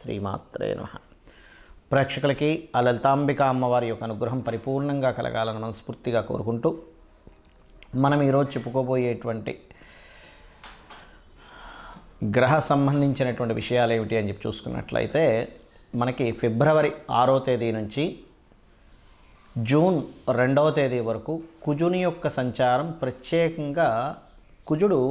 శ్రీమాత్రే నమః. ప్రేక్షకులకి ఆ లలితాంబిక అమ్మవారి యొక్క అనుగ్రహం పరిపూర్ణంగా కలగాలని మనస్ఫూర్తిగా కోరుకుంటూ మనం ఈరోజు చెప్పుకోబోయేటువంటి గ్రహ సంబంధించినటువంటి విషయాలు ఏమిటి అని చెప్పి చూసుకున్నట్లయితే మనకి ఫిబ్రవరి 6వ తేదీ నుంచి జూన్ 2వ తేదీ వరకు కుజుని యొక్క సంచారం. ప్రత్యేకంగా కుజుడు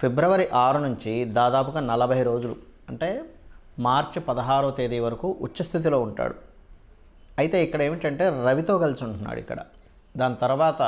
ఫిబ్రవరి 6 నుంచి దాదాపుగా 40 రోజులు అంటే మార్చి 16వ తేదీ వరకు ఉచ్చస్థితిలో ఉంటాడు. అయితే ఇక్కడ ఏమిటంటే రవితో కలిసి ఉంటున్నాడు ఇక్కడ. దాని తర్వాత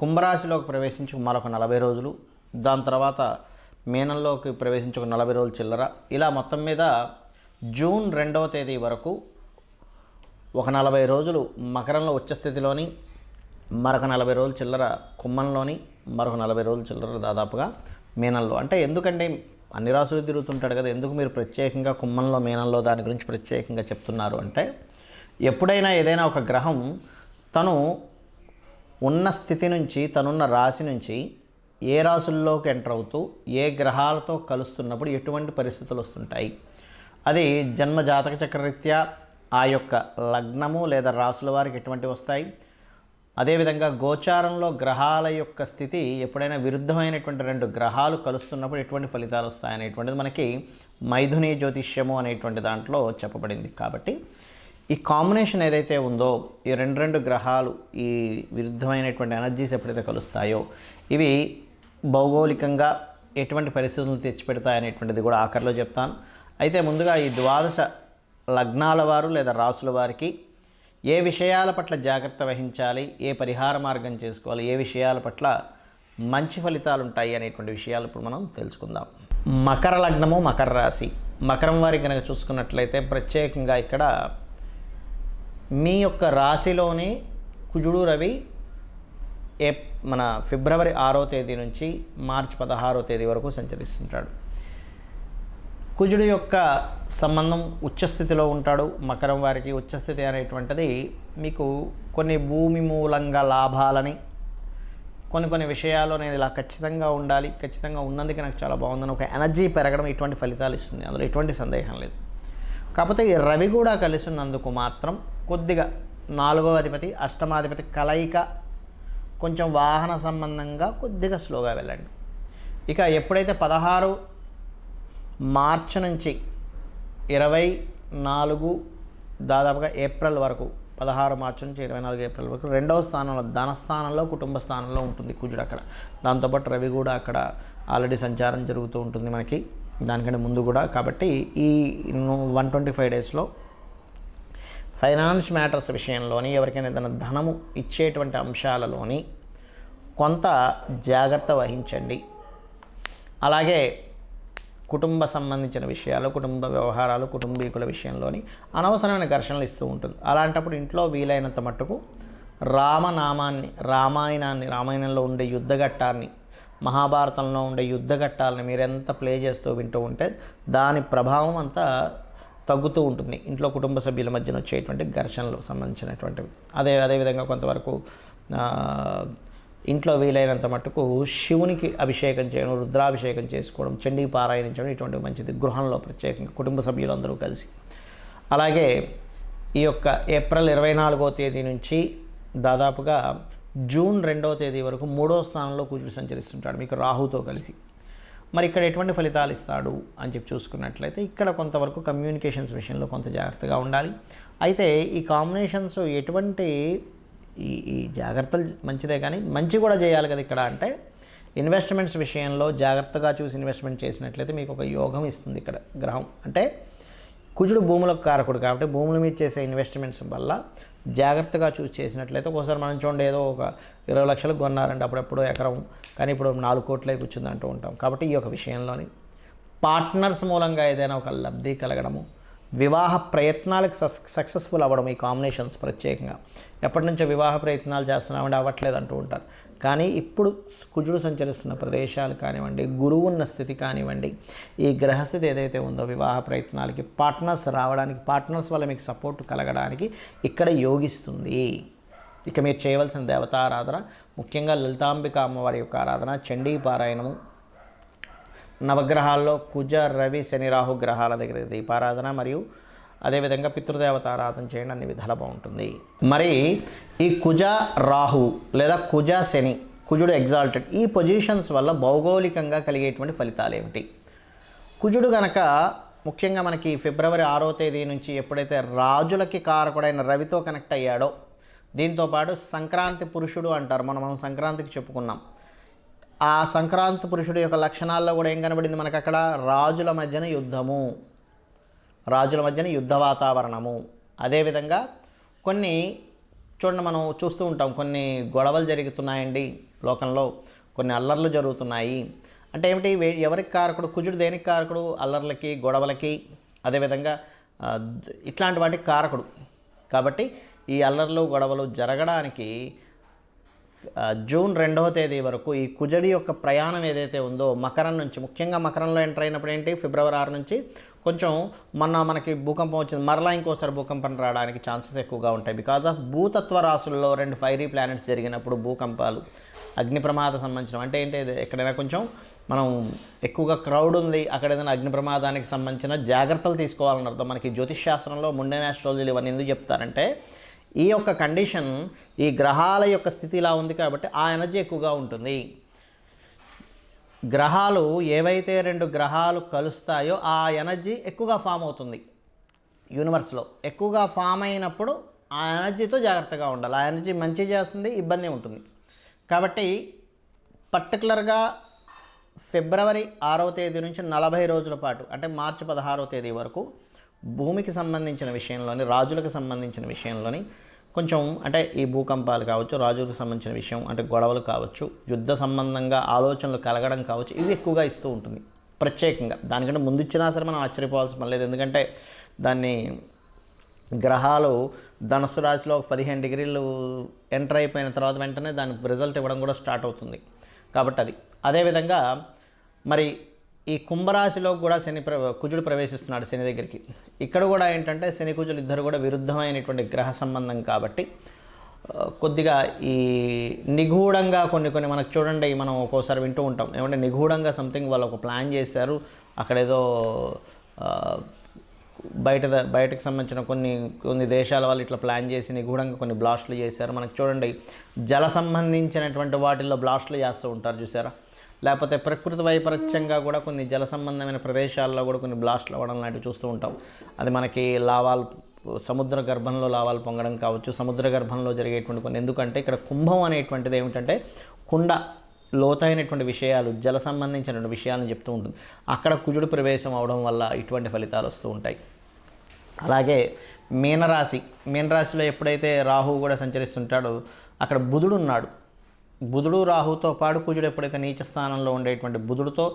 కుంభరాశిలోకి ప్రవేశించి మరొక 40 రోజులు, దాని తర్వాత మీనంలోకి ప్రవేశించి ఒక 40 రోజులు చిల్లర, ఇలా మొత్తం మీద జూన్ 2వ తేదీ వరకు ఒక 40 రోజులు మకరంలో ఉచ్చస్థితిలోని, మరొక 40 రోజులు చిల్లర కుంభంలోని, మరొక 40 రోజులు చిల్లర దాదాపుగా మీనంలో. అంటే ఎందుకంటే అన్ని రాసులు తిరుగుతుంటాడు కదా, ఎందుకు మీరు ప్రత్యేకంగా కుంభంలో మీనంలో దాని గురించి ప్రత్యేకంగా చెప్తున్నారు అంటే, ఎప్పుడైనా ఏదైనా ఒక గ్రహం తను ఉన్న స్థితి నుంచి, తనున్న రాశి నుంచి ఏ రాసుల్లోకి ఎంటర్ అవుతూ ఏ గ్రహాలతో కలుస్తున్నప్పుడు ఎటువంటి పరిస్థితులు వస్తుంటాయి, అది జన్మ జాతక చక్రరీత్యా ఆ యొక్క లగ్నము లేదా రాసుల వారికి ఎటువంటివి వస్తాయి, అదేవిధంగా గోచారంలో గ్రహాల యొక్క స్థితి ఎప్పుడైనా విరుద్ధమైనటువంటి 2 గ్రహాలు కలుస్తున్నప్పుడు ఎటువంటి ఫలితాలు వస్తాయనేటువంటిది మనకి మైథుని జ్యోతిష్యము అనేటువంటి దాంట్లో చెప్పబడింది. కాబట్టి ఈ కాంబినేషన్ ఏదైతే ఉందో, ఈ రెండు గ్రహాలు ఈ విరుద్ధమైనటువంటి ఎనర్జీస్ ఎప్పుడైతే కలుస్తాయో ఇవి భౌగోళికంగా ఎటువంటి పరిస్థితులను తెచ్చిపెడతాయనేటువంటిది కూడా ఆఖరిలో చెప్తాను. అయితే ముందుగా ఈ 12 లగ్నాల వారు లేదా రాసుల వారికి ఏ విషయాల పట్ల జాగ్రత్త వహించాలి, ఏ పరిహార మార్గం చేసుకోవాలి, ఏ విషయాల పట్ల మంచి ఫలితాలు ఉంటాయి అనేటువంటి విషయాలు ఇప్పుడు మనం తెలుసుకుందాం. మకర లగ్నము, మకర రాశి. మకరం వారికి కనుక చూసుకున్నట్లయితే ప్రత్యేకంగా ఇక్కడ మీ యొక్క రాశిలోని కుజుడు రవి మన ఫిబ్రవరి 6వ తేదీ నుంచి మార్చి 16వ తేదీ వరకు సంచరిస్తుంటాడు. కుజుడు యొక్క సంబంధం ఉచ్చస్థితిలో ఉంటాడు. మకరం వారికి ఉచ్చస్థితి అనేటువంటిది మీకు కొన్ని భూమి మూలంగా లాభాలని, కొన్ని విషయాల్లో నేను ఇలా ఖచ్చితంగా ఉండాలి, ఖచ్చితంగా ఉన్నందుకు నాకు చాలా బాగుందని ఒక ఎనర్జీ పెరగడం, ఇటువంటి ఫలితాలు ఇస్తుంది, అందులో ఎటువంటి సందేహం లేదు. కాకపోతే ఈ రవి కూడా కలిసి ఉన్నందుకు మాత్రం కొద్దిగా 4వ అధిపతి అష్టమాధిపతి కలయిక కొంచెం వాహన సంబంధంగా కొద్దిగా స్లోగా వెళ్ళండి. ఇక ఎప్పుడైతే 16 మార్చి నుంచి 24 దాదాపుగా ఏప్రిల్ వరకు, 16 మార్చి నుంచి 24 ఏప్రిల్ వరకు 2వ స్థానంలో ధనస్థానంలో, కుటుంబ స్థానంలో ఉంటుంది కుజుడు అక్కడ. దాంతోపాటు రవి కూడా అక్కడ ఆల్రెడీ సంచారం జరుగుతూ ఉంటుంది మనకి దానికంటే ముందు కూడా. కాబట్టి ఈ 125 డేస్లో ఫైనాన్స్ మ్యాటర్స్ విషయంలోని, ఎవరికైనా ఏదైనా ధనము ఇచ్చేటువంటి అంశాలలోని కొంత జాగ్రత్త వహించండి. అలాగే కుటుంబ సంబంధించిన విషయాలు, కుటుంబ వ్యవహారాలు, కుటుంబీకుల విషయంలోని అనవసరమైన ఘర్షణలు ఇస్తూ ఉంటుంది. అలాంటప్పుడు ఇంట్లో వీలైనంత మట్టుకు రామనామాన్ని, రామాయణంలో ఉండే యుద్ధఘట్టాన్ని, మహాభారతంలో ఉండే యుద్ధఘట్టాలని మీరు ఎంత ప్లే చేస్తూ వింటూ ఉంటే దాని ప్రభావం అంతా తగ్గుతూ ఉంటుంది ఇంట్లో కుటుంబ సభ్యుల మధ్యన వచ్చేటువంటి ఘర్షణలు సంబంధించినటువంటివి. అదేవిధంగా కొంతవరకు ఇంట్లో వీలైనంత మట్టుకు శివునికి అభిషేకం చేయడం, రుద్రాభిషేకం చేసుకోవడం, చండీ పారాయణించడం ఇటువంటివి మంచిది గృహంలో, ప్రత్యేకంగా కుటుంబ సభ్యులందరూ కలిసి. అలాగే ఈ యొక్క ఏప్రిల్ 24వ తేదీ నుంచి దాదాపుగా జూన్ 2వ తేదీ వరకు 3వ స్థానంలో కుజుడు సంచరిస్తుంటాడు మీకు రాహుతో కలిసి. మరి ఇక్కడ ఎటువంటి ఫలితాలు ఇస్తాడు అని చెప్పి చూసుకున్నట్లయితే ఇక్కడ కొంతవరకు కమ్యూనికేషన్స్ విషయంలో కొంత జాగ్రత్తగా ఉండాలి. అయితే ఈ కాంబినేషన్స్ ఎటువంటి ఈ జాగ్రత్తలు మంచిదే, కానీ మంచి కూడా చేయాలి కదా ఇక్కడ. అంటే ఇన్వెస్ట్మెంట్స్ విషయంలో జాగ్రత్తగా చూసి ఇన్వెస్ట్మెంట్ చేసినట్లయితే మీకు ఒక యోగం ఇస్తుంది ఇక్కడ గ్రహం. అంటే కుజుడు భూములకు కారకుడు కాబట్టి భూముల మీద చేసే ఇన్వెస్ట్మెంట్స్ వల్ల జాగ్రత్తగా చూసి చేసినట్లయితే, ఒకసారి మనం చూడండి ఏదో ఒక 20 లక్షలకు కొన్నారండి అప్పుడెప్పుడు ఎకరం, కానీ ఇప్పుడు 4 కోట్లే కూర్చుంది అంటూ ఉంటాం. కాబట్టి ఈ యొక్క విషయంలోని పార్ట్నర్స్ మూలంగా ఏదైనా ఒక లబ్ధి కలగడము, వివాహ ప్రయత్నాలకు సక్సెస్ఫుల్ అవ్వడం, ఈ కాంబినేషన్స్ ప్రత్యేకంగా ఎప్పటి నుంచో వివాహ ప్రయత్నాలు చేస్తున్నామంటే అవ్వట్లేదు అంటూ ఉంటారు. కానీ ఇప్పుడు కుజుడు సంచరిస్తున్న ప్రదేశాలు కానివ్వండి, గురువు ఉన్న స్థితి కానివ్వండి, ఈ గ్రహస్థితి ఏదైతే ఉందో వివాహ ప్రయత్నాలకి పార్ట్నర్స్ రావడానికి, పార్ట్నర్స్ వల్ల మీకు సపోర్ట్ కలగడానికి ఇక్కడ యోగిస్తుంది. ఇక మీరు చేయవలసిన దేవతారాధన ముఖ్యంగా లలితాంబిక అమ్మవారి యొక్క ఆరాధన, చండీ పారాయణము, నవగ్రహాల్లో కుజ రవి శని రాహు గ్రహాల దగ్గర దీపారాధన మరియు అదేవిధంగా పితృదేవత ఆరాధన చేయండి, అన్ని విధాలా బాగుంటుంది. మరి ఈ కుజ రాహు లేదా కుజ శని, కుజుడు ఎగ్జాల్టెడ్, ఈ పొజిషన్స్ వల్ల భౌగోళికంగా కలిగేటువంటి ఫలితాలు ఏమిటి? కుజుడు గనక ముఖ్యంగా మనకి ఫిబ్రవరి 6వ తేదీ నుంచి ఎప్పుడైతే రాజులకి కారకుడైన రవితో కనెక్ట్ అయ్యాడో, దీంతోపాటు సంక్రాంతి పురుషుడు అంటారు, మనం సంక్రాంతికి చెప్పుకున్నాం. ఆ సంక్రాంతి పురుషుడు యొక్క లక్షణాల్లో కూడా ఏం కనబడింది మనకు అక్కడ? రాజుల మధ్యన యుద్ధము, రాజుల మధ్యన యుద్ధ వాతావరణము. అదేవిధంగా కొన్ని చూడండి, మనం చూస్తూ ఉంటాం కొన్ని గొడవలు జరుగుతున్నాయండి లోకంలో, కొన్ని అల్లర్లు జరుగుతున్నాయి. అంటే ఏమిటి? ఎవరికి కారకుడు? కుజుడు దేనికి కారకుడు? అల్లర్లకి, గొడవలకి, అదేవిధంగా ఇట్లాంటి వాటికి కారకుడు. కాబట్టి ఈ అల్లర్లు గొడవలు జరగడానికి జూన్ 2వ తేదీ వరకు ఈ కుజుడి యొక్క ప్రయాణం ఏదైతే ఉందో మకరం నుంచి, ముఖ్యంగా మకరంలో ఎంటర్ అయినప్పుడు ఏంటి, ఫిబ్రవరి 6 నుంచి కొంచెం మనకి భూకంపం వచ్చింది, మరలా ఇంకోసారి భూకంపం రావడానికి ఛాన్సెస్ ఎక్కువగా ఉంటాయి. బికాజ్ ఆఫ్ భూతత్వ రాశుల్లో 2 ఫైరీ ప్లానెట్స్ జరిగినప్పుడు భూకంపాలు, అగ్ని ప్రమాద సంబంధించిన, అంటే ఏంటి, ఎక్కడైనా కొంచెం మనం ఎక్కువగా క్రౌడ్ ఉంది, అక్కడ ఏదైనా అగ్ని ప్రమాదానికి సంబంధించిన జాగ్రత్తలు తీసుకోవాలని అర్థం. మనకి జ్యోతిష్ శాస్త్రంలో ముండెన్ ఆస్ట్రాలజీలు ఇవన్నీ ఎందుకు చెప్తారంటే, ఈ యొక్క కండిషన్, ఈ గ్రహాల యొక్క స్థితి ఇలా ఉంది కాబట్టి ఆ ఎనర్జీ ఎక్కువగా ఉంటుంది. గ్రహాలు ఏవైతే 2 గ్రహాలు కలుస్తాయో ఆ ఎనర్జీ ఎక్కువగా ఫామ్ అవుతుంది యూనివర్స్లో. ఎక్కువగా ఫామ్ అయినప్పుడు ఆ ఎనర్జీతో జాగ్రత్తగా ఉండాలి. ఆ ఎనర్జీ మంచి చేస్తుంది, ఇబ్బంది ఉంటుంది. కాబట్టి పర్టికులర్గా ఫిబ్రవరి 6వ తేదీ నుంచి 40 రోజుల పాటు, అంటే మార్చి 16వ తేదీ వరకు భూమికి సంబంధించిన విషయంలోని, రాజులకు సంబంధించిన విషయంలోని కొంచెం, అంటే ఈ భూకంపాలు కావచ్చు, రాజులకు సంబంధించిన విషయం అంటే గొడవలు కావచ్చు, యుద్ధ సంబంధంగా ఆలోచనలు కలగడం కావచ్చు, ఇవి ఎక్కువగా ఇస్తూ ఉంటుంది ప్రత్యేకంగా. దానికంటే ముందు ఇచ్చినా సరే మనం ఆశ్చర్యపోవాల్సిన పని లేదు. ఎందుకంటే దాన్ని గ్రహాలు ధనుస్సు రాశిలో 15 డిగ్రీలు ఎంటర్ అయిపోయిన తర్వాత వెంటనే దాని రిజల్ట్ ఇవ్వడం కూడా స్టార్ట్ అవుతుంది. కాబట్టి అది అదేవిధంగా మరి ఈ కుంభరాశిలో కూడా కుజుడు ప్రవేశిస్తున్నాడు శని దగ్గరికి. ఇక్కడ కూడా ఏంటంటే శని కుజులు ఇద్దరు కూడా విరుద్ధమైనటువంటి గ్రహ సంబంధం కాబట్టి కొద్దిగా ఈ నిగూఢంగా కొన్ని మనకు చూడండి, మనం ఒక్కోసారి వింటూ ఉంటాం ఏమంటే నిగూఢంగా సంథింగ్ వాళ్ళు ఒక ప్లాన్ చేశారు, అక్కడేదో బయటకు సంబంధించిన కొన్ని దేశాల వాళ్ళు ఇట్లా ప్లాన్ చేసి నిగూఢంగా కొన్ని బ్లాస్టులు చేశారు. మనకు చూడండి జల సంబంధించినటువంటి వాటిల్లో బ్లాస్టులు చేస్తూ ఉంటారు చూసారా, లేకపోతే ప్రకృతి వైపరీత్యంగా కూడా కొన్ని జల సంబంధమైన ప్రదేశాల్లో కూడా కొన్ని బ్లాస్టులు అవ్వడం లాంటివి చూస్తూ ఉంటాం. అది మనకి లావాలు, సముద్ర గర్భంలో లావాలు పొంగడం కావచ్చు, సముద్ర గర్భంలో జరిగేటువంటి కొన్ని, ఎందుకంటే ఇక్కడ కుంభం అనేటువంటిది ఏమిటంటే కుండ, లోతైనటువంటి విషయాలు, జల సంబంధించినటువంటి విషయాలను చెప్తూ ఉంటుంది. అక్కడ కుజుడు ప్రవేశం అవడం వల్ల ఇటువంటి ఫలితాలు వస్తూ ఉంటాయి. అలాగే మీనరాశిలో ఎప్పుడైతే రాహువు కూడా సంచరిస్తుంటాడో అక్కడ బుధుడు ఉన్నాడు. బుధుడు రాహుతో పాటు కుజుడు ఎప్పుడైతే నీచ స్థానంలో ఉండేటువంటి బుధుడితో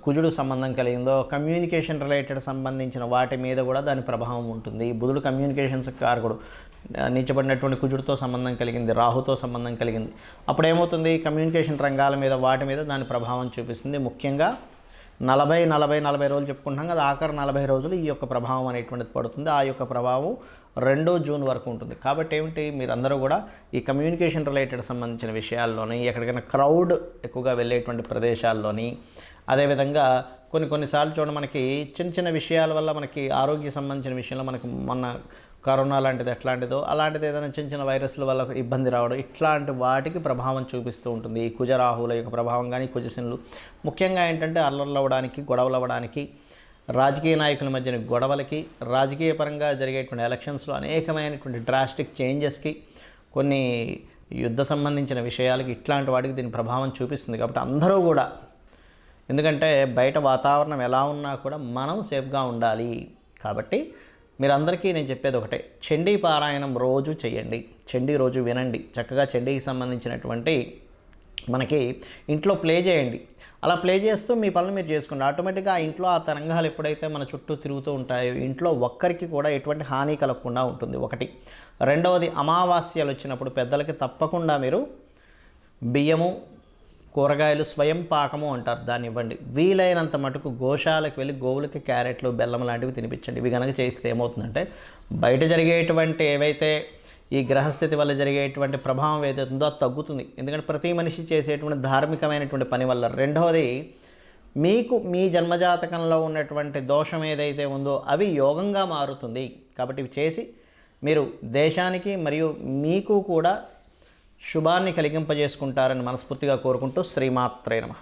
కుజుడు సంబంధం కలిగిందో కమ్యూనికేషన్ రిలేటెడ్ సంబంధించిన వాటి మీద కూడా దాని ప్రభావం ఉంటుంది. బుధుడు కమ్యూనికేషన్స్ కారకుడు, నీచబడినటువంటి కుజుడితో సంబంధం కలిగింది, రాహుతో సంబంధం కలిగింది. అప్పుడు ఏమవుతుంది, కమ్యూనికేషన్ రంగాల మీద వాటి మీద దాని ప్రభావం చూపిస్తుంది. ముఖ్యంగా 40 రోజులు చెప్పుకుంటున్నాం కదా, ఆఖరి 40 రోజులు ఈ యొక్క ప్రభావం అనేటువంటిది పడుతుంది. ఆ యొక్క ప్రభావం 2 జూన్ వరకు ఉంటుంది. కాబట్టి ఏమిటి, మీరందరూ కూడా ఈ కమ్యూనికేషన్ రిలేటెడ్ సంబంధించిన విషయాల్లోని, ఎక్కడికైనా క్రౌడ్ ఎక్కువగా వెళ్ళేటువంటి ప్రదేశాల్లోని, అదేవిధంగా కొన్నిసార్లు చూడండి మనకి చిన్న విషయాల వల్ల మనకి ఆరోగ్య సంబంధించిన విషయంలో మనకి మొన్న కరోనా లాంటిది ఎట్లాంటిదో అలాంటిది ఏదైనా చిన్న వైరస్ల వల్ల ఇబ్బంది రావడం, ఇట్లాంటి వాటికి ప్రభావం చూపిస్తూ ఉంటుంది ఈ కుజరాహుల యొక్క ప్రభావం. కానీ కుజశనులు ముఖ్యంగా ఏంటంటే అల్లర్లు అవ్వడానికి, గొడవలు అవ్వడానికి, రాజకీయ నాయకుల మధ్యన గొడవలకి, రాజకీయ పరంగా జరిగేటువంటి ఎలక్షన్స్లో అనేకమైనటువంటి డ్రాస్టిక్ చేంజెస్కి, కొన్ని యుద్ధ సంబంధించిన విషయాలకి, ఇట్లాంటి వాటికి దీని ప్రభావం చూపిస్తుంది. కాబట్టి అందరూ కూడా, ఎందుకంటే బయట వాతావరణం ఎలా ఉన్నా కూడా మనం సేఫ్గా ఉండాలి. కాబట్టి మీరందరికీ నేను చెప్పేది ఒకటే, చండీ పారాయణం రోజు చేయండి, చండీ రోజు వినండి, చక్కగా చండీకి సంబంధించినటువంటి మనకి ఇంట్లో ప్లే చేయండి. అలా ప్లే చేస్తూ మీ పనులు మీరు చేసుకోండి. ఆటోమేటిక్గా ఆ ఇంట్లో ఆ తరంగాలు ఎప్పుడైతే మన చుట్టూ తిరుగుతూ ఉంటాయో ఇంట్లో ఒక్కరికి కూడా ఎటువంటి హాని కలగకుండా ఉంటుంది. ఒకటి. రెండవది, అమావాస్యలు వచ్చినప్పుడు పెద్దలకి తప్పకుండా మీరు బియ్యము, కూరగాయలు, స్వయం పాకము అంటారు, దాన్ని ఇవ్వండి. వీలైనంత మటుకు గోశాలకు వెళ్ళి గోవులకి క్యారెట్లు, బెల్లం లాంటివి తినిపించండి. ఇవి కనుక చేస్తే ఏమవుతుందంటే బయట జరిగేటువంటి ఏవైతే ఈ గ్రహస్థితి వల్ల జరిగేటువంటి ప్రభావం ఏదైతుందో అది తగ్గుతుంది. ఎందుకంటే ప్రతి మనిషి చేసేటువంటి ధార్మికమైనటువంటి పని వల్ల. రెండవది, మీకు మీ జన్మజాతకంలో ఉన్నటువంటి దోషం ఏదైతే ఉందో అవి యోగంగా మారుతుంది. కాబట్టి ఇవి చేసి మీరు దేశానికి మరియు మీకు కూడా శుభాన్ని కలిగింపజేసుకుంటారని మనస్ఫూర్తిగా కోరుకుంటూ శ్రీమాత్రే నమః.